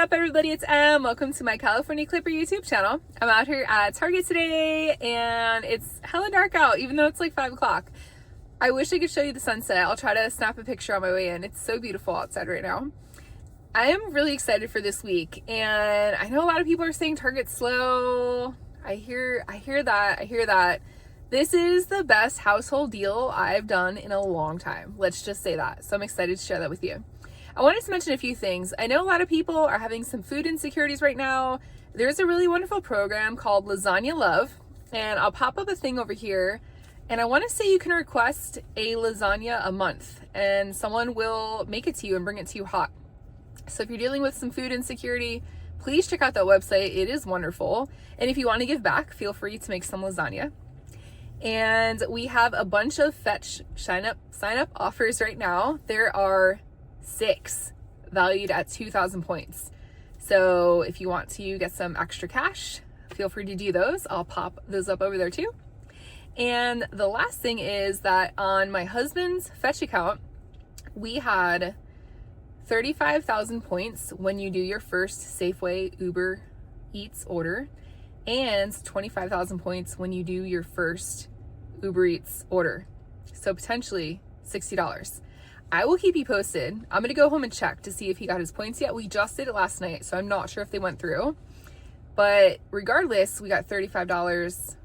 up, everybody? It's Em. Welcome to my California Clipper YouTube channel. I'm out here at Target today and it's hella dark out, even though it's like 5 o'clock. I wish I could show you the sunset. I'll try to snap a picture on my way in. It's so beautiful outside right now. I am really excited for this week, and I know a lot of people are saying Target's slow. I hear that. This is the best household deal I've done in a long time. Let's just say that. So I'm excited to share that with you. I wanted to mention a few things. I know a lot of people are having some food insecurities right now. There's a really wonderful program called Lasagna Love, and I'll pop up a thing over here. And I want to say you can request a lasagna a month, and someone will make it to you and bring it to you hot. So if you're dealing with some food insecurity, please check out that website. It is wonderful. And if you want to give back, feel free to make some lasagna. And we have a bunch of Fetch sign up offers right now. There are 6 valued at 2,000 points. So if you want to get some extra cash, feel free to do those. I'll pop those up over there too. And the last thing is that on my husband's Fetch account, we had 35,000 points when you do your first Safeway Uber Eats order, and 25,000 points when you do your first Uber Eats order. So potentially $60. I will keep you posted. I'm going to go home and check to see if he got his points yet. We just did it last night, so I'm not sure if they went through. But regardless, we got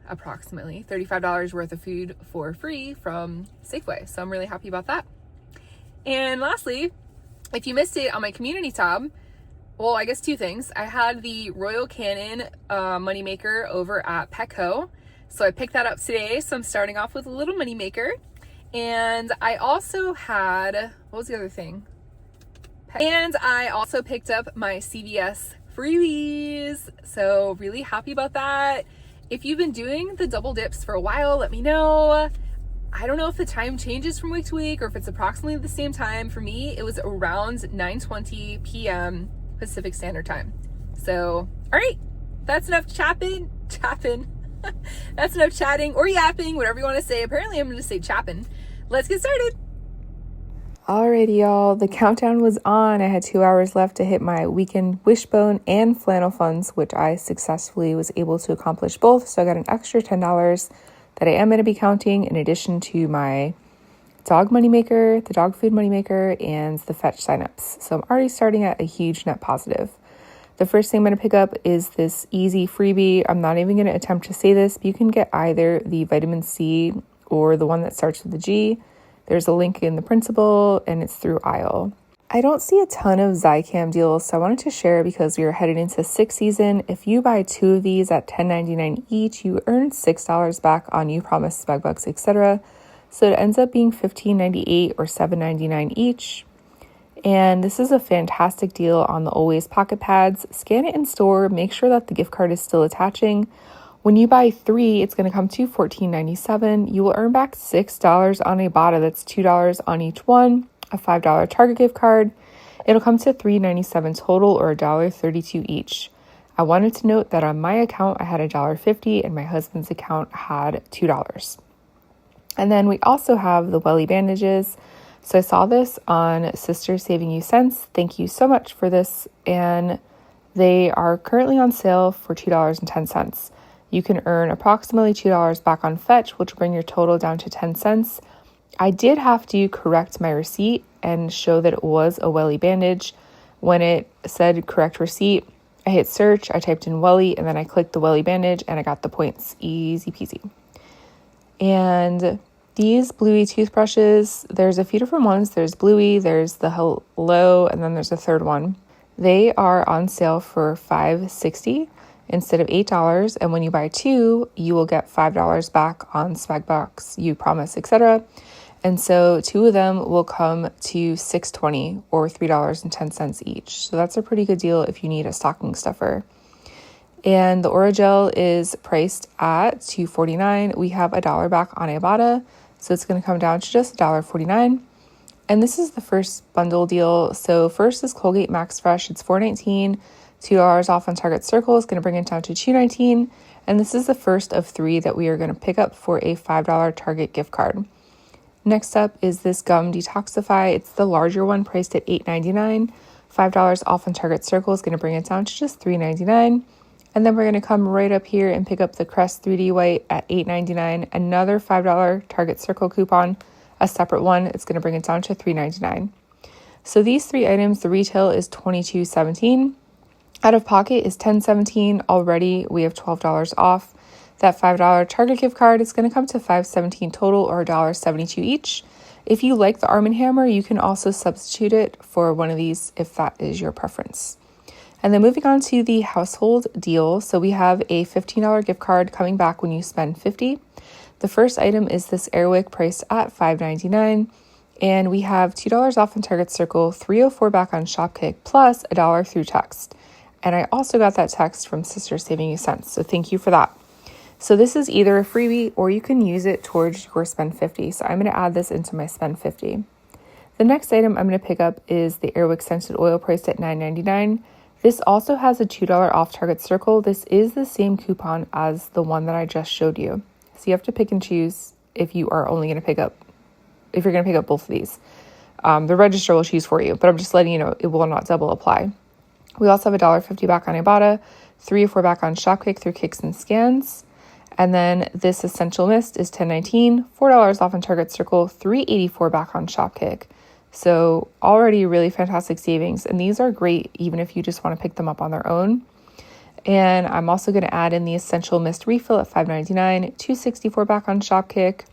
approximately $35 worth of food for free from Safeway. So I'm really happy about that. And lastly, if you missed it on my community tab, well, I guess 2 things. I had the Royal Canin moneymaker over at Petco. So I picked that up today. So I'm starting off with a little moneymaker. And I also had, what was the other thing? And I also picked up my CVS Freebies. So really happy about that. If you've been doing the double dips for a while, let me know. I don't know if the time changes from week to week or if it's approximately the same time. For me, it was around 9:20 p.m. Pacific Standard Time. So, all right, that's enough chapping. That's enough chatting or yapping, whatever you want to say. Apparently, I'm going to say chapping. Let's get started. Alrighty, y'all. The countdown was on. I had 2 hours left to hit my weekend wishbone and flannel funds, which I successfully was able to accomplish both. So I got an extra $10 that I am going to be counting in addition to my dog moneymaker, the dog food moneymaker, and the Fetch signups. So I'm already starting at a huge net positive. The first thing I'm going to pick up is this easy freebie. I'm not even going to attempt to say this, but you can get either the vitamin C or the one that starts with a G. There's a link in the PRINTABLE, and it's through IBOTTA. I don't see a ton of Zicam deals, so I wanted to share because we are headed into 6 season. If you buy 2 of these at $10.99 each, you earn $6 back on You Promise, Spec Bucks, etc. So it ends up being $15.98 or $7.99 each. And this is a fantastic deal on the Always pocket pads. Scan it in store, make sure that the gift card is still attaching. When you buy 3, it's going to come to $14.97. You will earn back $6 on IBOTTA. That's $2 on each one. A $5 Target gift card. It'll come to $3.97 total or $1.32 each. I wanted to note that on my account, I had $1.50 and my husband's account had $2. And then we also have the welly bandages. So I saw this on Sister Saving You Cents. Thank you so much for this. And they are currently on sale for $2.10. You can earn approximately $2 back on Fetch, which will bring your total down to 10 cents. I did have to correct my receipt and show that it was a welly bandage. When it said correct receipt, I hit search, I typed in welly, and then I clicked the welly bandage, and I got the points. Easy peasy. And these Bluey toothbrushes, there's a few different ones. There's Bluey, there's the Hello, and then there's a third one. They are on sale for $5.60 instead of $8. And when you buy 2, you will get $5 back on Spec Bucks, You Promise, etc. And so 2 of them will come to $6.20 or $3.10 each. So that's a pretty good deal if you need a stocking stuffer. And the Orajel is priced at $2.49. We have $1 back on IBOTTA, so it's going to come down to just $1.49. And this is the first bundle deal. So first is Colgate Max Fresh. It's $4.19. $2 off on Target Circle is going to bring it down to $2.19. And this is the first of 3 that we are going to pick up for a $5 Target gift card. Next up is this gum Detoxify. It's the larger one priced at $8.99. $5 off on Target Circle is going to bring it down to just $3.99. And then we're going to come right up here and pick up the Crest 3D White at $8.99. Another $5 Target Circle coupon, a separate one. It's going to bring it down to $3.99. So these three items, the retail is $22.17. Out of pocket is $10.17. Already we have $12 off. That $5 Target gift card is going to come to $5.17 total, or $1.72 each. If you like the Arm & Hammer, you can also substitute it for one of these if that is your preference. And then moving on to the household deal. So we have a $15 gift card coming back when you spend $50. The first item is this Airwick priced at $5.99. And we have $2 off on Target Circle, $3.04 back on SHOPKICK, plus $1 through text. And I also got that text from Sister Saving You Cents, so thank you for that. So this is either a freebie or you can use it towards your spend 50. So I'm going to add this into my spend 50. The next item I'm going to pick up is the Airwick Scented Oil priced at $9.99. This also has a $2 off Target Circle. This is the same coupon as the one that I just showed you. So you have to pick and choose if you are only going to pick up, if you're going to pick up both of these. The register will choose for you, but I'm just letting you know it will not double apply. We also have $1.50 back on IBOTTA, $3.04 back on SHOPKICK through Kicks and Scans. And then this Essential Mist is $10.19, $4 off on Target Circle, $3.84 back on SHOPKICK. So already really fantastic savings. And these are great even if you just want to pick them up on their own. And I'm also going to add in the Essential Mist refill at $5.99, $2.64 back on SHOPKICK.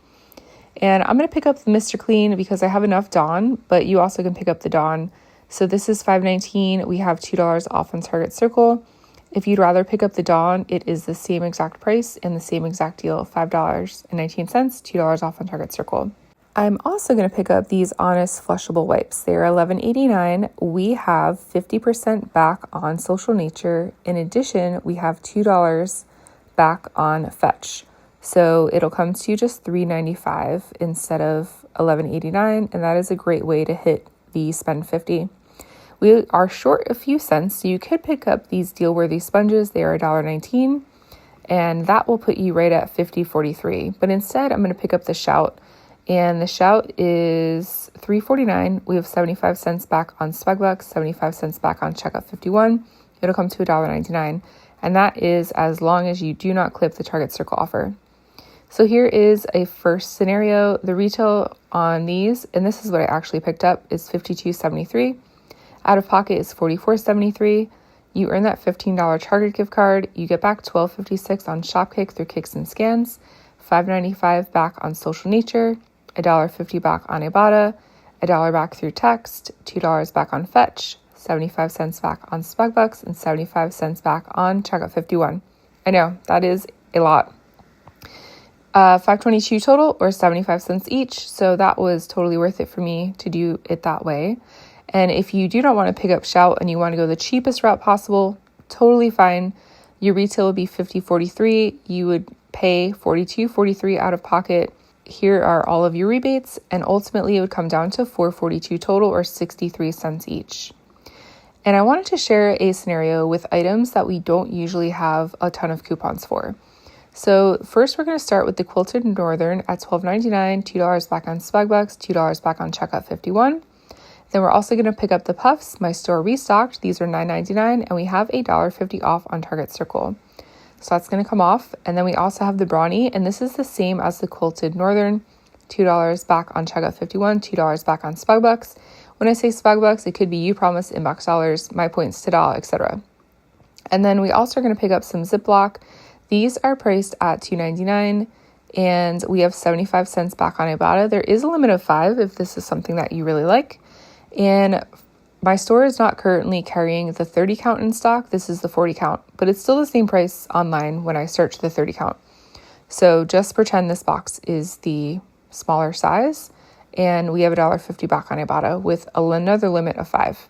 And I'm going to pick up the Mr. Clean because I have enough Dawn, but you also can pick up the Dawn. So this is $5.19. We have $2 off on Target Circle. If you'd rather pick up the Dawn, it is the same exact price and the same exact deal, $5.19, $2 off on Target Circle. I'm also going to pick up these Honest flushable wipes. They are $11.89. We have 50% back on Social Nature. In addition, we have $2 back on Fetch. So it'll come to just $3.95 instead of $11.89, and that is a great way to hit the spend 50. We are short a few cents, so you could pick up these deal-worthy sponges. They are $1.19, and that will put you right at $50.43. But instead, I'm going to pick up the Shout, and the Shout is $3.49. We have 75 cents back on Swagbucks, 75 cents back on Checkout 51. It'll come to $1.99, and that is as long as you do not clip the Target Circle offer. So here is a first scenario. The retail on these, and this is what I actually picked up, is $52.73. Out of pocket is $44.73. You earn that $15 Target gift card. You get back $12.56 on SHOPKICK through Kicks and Scans, $5.95 back on Social Nature, $1.50 back on IBOTTA, $1 back through text, $2 back on Fetch, 75 cents back on Swagbucks, and 75 cents back on Checkout 51. I know, that is a lot. $5.22 total, or 75 cents each. So that was totally worth it for me to do it that way. And if you do not want to pick up Shout and you want to go the cheapest route possible, totally fine. Your retail would be $50.43. You would pay $42.43 out of pocket. Here are all of your rebates, and ultimately it would come down to $4.42 total, or 63 cents each. And I wanted to share a scenario with items that we don't usually have a ton of coupons for. So first we're going to start with the Quilted Northern at $12.99, $2 back on Swagbucks, $2 back on Checkout 51. Then we're also going to pick up the Puffs. My store restocked. These are $9.99, and we have $1.50 off on Target Circle. So that's going to come off. And then we also have the Brawny, and this is the same as the Quilted Northern. $2 back on Checkout 51, $2 back on Swagbucks. When I say Swagbucks, it could be You Promise, Inbox Dollars, My Points, Ta-da, etc. And then we also are going to pick up some Ziploc. These are priced at $2.99, and we have 75 cents back on IBOTTA. There is a limit of 5 if this is something that you really like. And my store is not currently carrying the 30 count in stock. This is the 40 count, but it's still the same price online when I search the 30 count. So just pretend this box is the smaller size, and we have $1.50 back on IBOTTA with another limit of 5.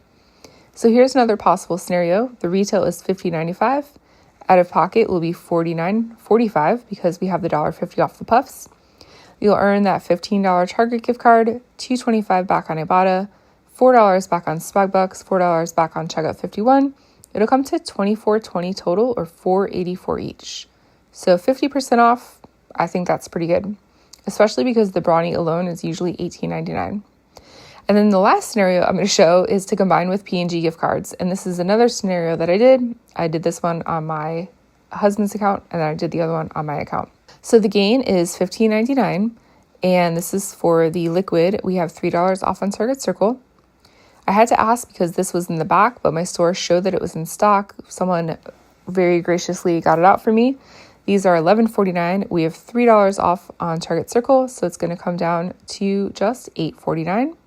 So here's another possible scenario. The retail is $50.95. Out of pocket will be $49.45 because we have the $1.50 off the Puffs. You'll earn that $15 Target gift card, $2.25 back on IBOTTA, $4 back on Swagbucks, $4 back on Checkout 51. It'll come to $24.20 total, or $4.84 each. So 50% off, I think that's pretty good, especially because the Brawny alone is usually $18.99. And then the last scenario I'm going to show is to combine with P&G gift cards. And this is another scenario that I did. I did this one on my husband's account, and then I did the other one on my account. So the gain is $15.99, and this is for the liquid. We have $3 off on Target Circle. I had to ask because this was in the back, but my store showed that it was in stock. Someone very graciously got it out for me. These are $11.49. We have $3 off on Target Circle, so it's going to come down to just $8.49.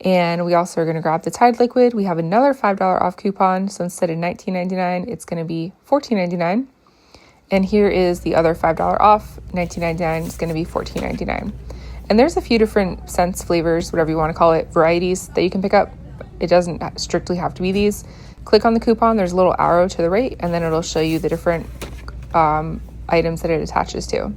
And we also are going to grab the Tide liquid. We have another $5 off coupon, so instead of $19.99, it's going to be $14.99. And here is the other $5 off, $19.99. It's going to be $14.99. And there's a few different scents, flavors, whatever you want to call it, varieties that you can pick up. It doesn't strictly have to be these. Click on the coupon. There's a little arrow to the right, and then it'll show you the different items that it attaches to.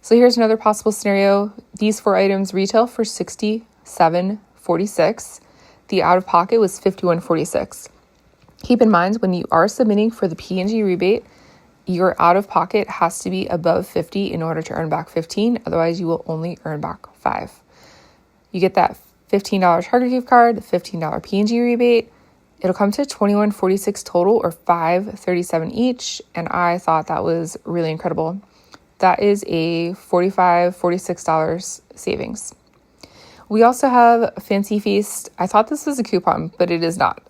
So here's another possible scenario. These 4 items retail for $67.46. The out-of-pocket was $51.46. Keep in mind, when you are submitting for the P&G rebate, your out-of-pocket has to be above $50 in order to earn back $15. Otherwise, you will only earn back $5. You get that $15 Target gift card, the $15 P&G rebate. It'll come to $21.46 total, or $5.37 each, and I thought that was really incredible. That is a $46 savings. We also have Fancy Feast. I thought this was a coupon, but it is not.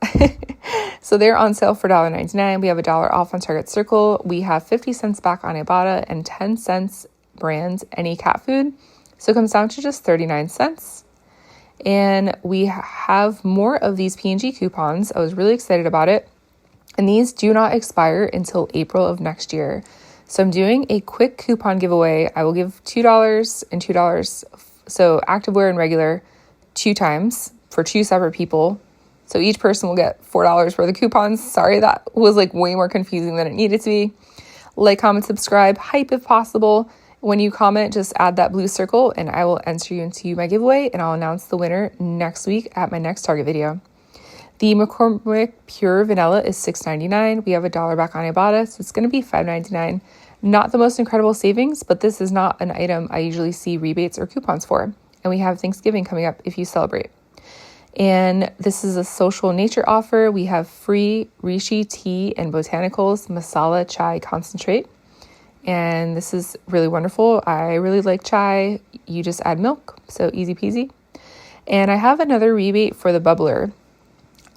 So they're on sale for $1.99. We have $1 off on Target Circle. We have 50 cents back on IBOTTA and 10 cents brands any cat food. So it comes down to just 39 cents. And we have more of these P&G coupons. I was really excited about it. And these do not expire until April of next year. So I'm doing a quick coupon giveaway. I will give $2 and $2. So activewear and regular 2 times for 2 separate people. So each person will get $4 worth of coupons. Sorry, that was like way more confusing than it needed to be. Like, comment, subscribe, hype if possible. When you comment, just add that blue circle and I will enter you into my giveaway, and I'll announce the winner next week at my next Target video. The McCormick Pure Vanilla is $6.99. We have $1 back on Ibotta, so it's going to be $5.99. Not the most incredible savings, but this is not an item I usually see rebates or coupons for. And we have Thanksgiving coming up if you celebrate. And this is a social nature offer. We have free Rishi tea and botanicals masala chai concentrate. And this is really wonderful. I really like chai. You just add milk, so easy peasy. And I have another rebate for the bubbler.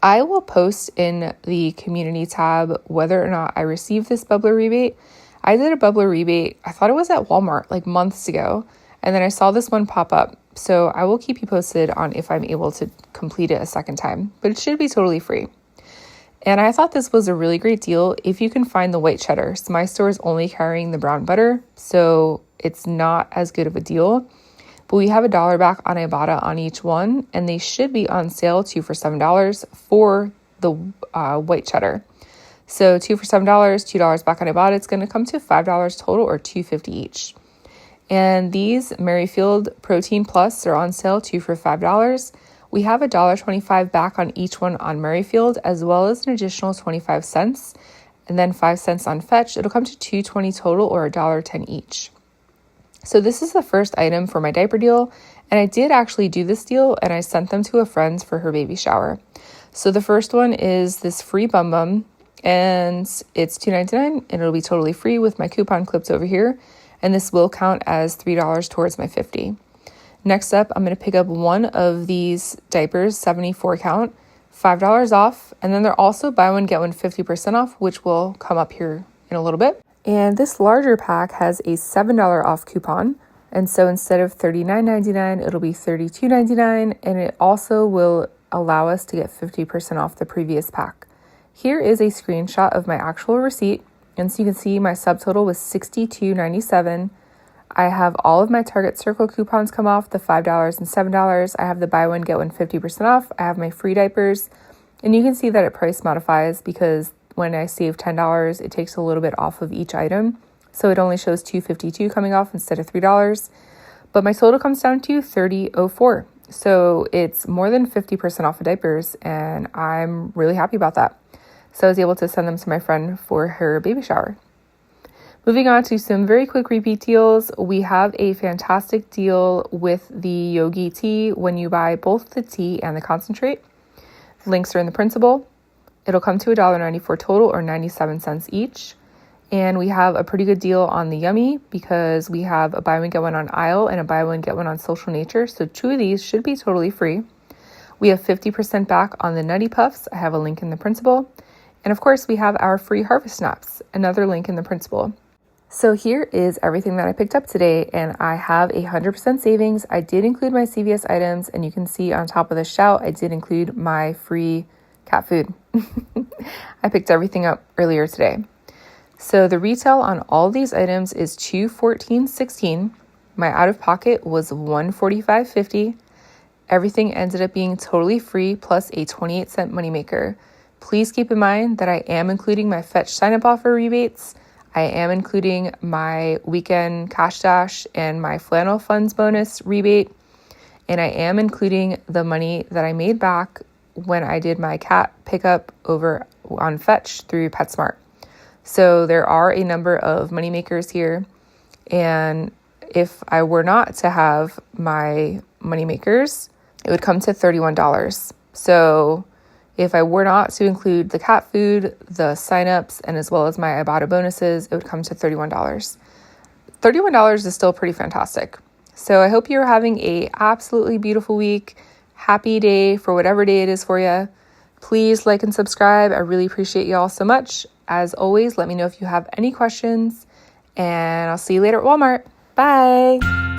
I will post in the community tab whether or not I received this bubbler rebate. I did a bubbler rebate. I thought it was at Walmart like months ago. And then I saw this one pop up. So I will keep you posted on if I'm able to complete it a second time. But it should be totally free. And I thought this was a really great deal if you can find the white cheddar. So my store is only carrying the brown butter, so it's not as good of a deal. But we have $1 back on Ibotta on each one, and they should be on sale 2 for $7 for the white cheddar. So 2 for $7, $2 back on Ibotta. It's going to come to $5 total, or $2.50 each. And these Merrifield Protein Plus are on sale 2 for $5. We have $1.25 back on each one on Merrifield, as well as an additional 25 cents, and then 5 cents on Fetch. It'll come to $2.20 total, or $1.10 each. So this is the first item for my diaper deal, and I did actually do this deal, and I sent them to a friend's for her baby shower. So the first one is this free Bum Bum, and it's $2.99, and it'll be totally free with my coupon clipped over here, and this will count as $3 towards my $50. Next up, I'm going to pick up one of these diapers, 74 count, $5 off. And then they're also buy one, get one 50% off, which will come up here in a little bit. And this larger pack has a $7 off coupon. And so instead of $39.99, it'll be $32.99. And it also will allow us to get 50% off the previous pack. Here is a screenshot of my actual receipt. And so you can see my subtotal was $62.97. I have all of my Target Circle coupons come off, the $5 and $7. I have the buy one, get one 50% off. I have my free diapers. And you can see that it price modifies because when I save $10, it takes a little bit off of each item. So it only shows $2.52 coming off instead of $3. But my total comes down to $30.04. So it's more than 50% off of diapers, and I'm really happy about that. So I was able to send them to my friend for her baby shower. Moving on to some very quick repeat deals. We have a fantastic deal with the Yogi tea when you buy both the tea and the concentrate. Links are in the printable. It'll come to $1.94 total or 97 cents each. And we have a pretty good deal on the Yummy because we have a buy one get one on aisle and a buy one get one on Social Nature. So 2 of these should be totally free. We have 50% back on the Nutty Puffs. I have a link in the printable. And of course, we have our free Harvest Snaps, another link in the printable. So here is everything that I picked up today, and I have 100% savings. I did include my CVS items, and you can see on top of the shout, I did include my free cat food. I picked everything up earlier today. So the retail on all these items is $214.16. My out-of-pocket was $145.50. Everything ended up being totally free plus a 28-cent moneymaker. Please keep in mind that I am including my Fetch sign-up offer rebates. I am including my weekend cash dash and my flannel funds bonus rebate. And I am including the money that I made back when I did my cat pickup over on Fetch through PetSmart. So there are a number of money makers here. And if I were not to have my money makers, it would come to $31. So if I were not to include the cat food, the signups, and as well as my IBOTTA bonuses, it would come to $31. $31 is still pretty fantastic. So I hope you're having a absolutely beautiful week. Happy day for whatever day it is for you. Please like and subscribe. I really appreciate you all so much. As always, let me know if you have any questions, and I'll see you later at Walmart. Bye.